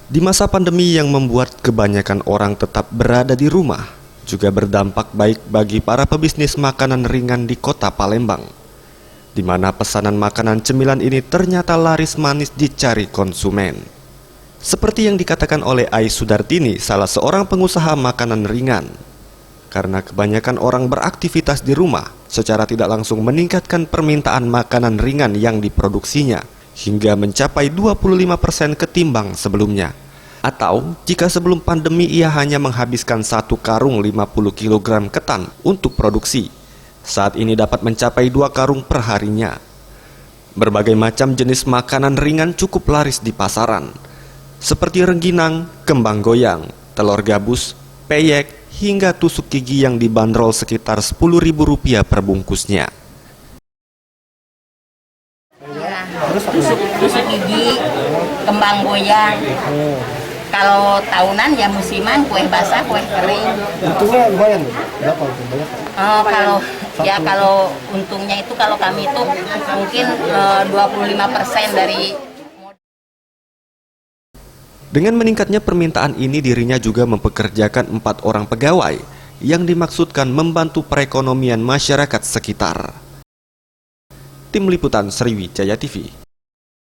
Di masa pandemi yang membuat kebanyakan orang tetap berada di rumah, juga berdampak baik bagi para pebisnis makanan ringan di kota Palembang, di mana pesanan makanan cemilan ini ternyata laris manis dicari konsumen. Seperti yang dikatakan oleh Ai Sudartini, salah seorang pengusaha makanan ringan. Karena kebanyakan orang beraktivitas di rumah, secara tidak langsung meningkatkan permintaan makanan ringan yang diproduksinya, hingga mencapai 25% ketimbang sebelumnya. Atau, jika sebelum pandemi ia hanya menghabiskan 1 karung 50 kg ketan untuk produksi, saat ini dapat mencapai 2 karung per harinya. Berbagai macam jenis makanan ringan cukup laris di pasaran, seperti rengginang, kembang goyang, telur gabus, peyek, hingga tusuk gigi yang dibanderol sekitar Rp10.000 per bungkusnya. Tusuk gigi, kembang goyang. Kalau tahunan ya musiman, kue basah, kue kering. Untungnya lumayan, berapa untungnya? Kalau untungnya itu kalau kami itu mungkin 25% dari. Dengan meningkatnya permintaan ini, dirinya juga mempekerjakan 4 orang pegawai yang dimaksudkan membantu perekonomian masyarakat sekitar. Tim Liputan Sriwijaya TV.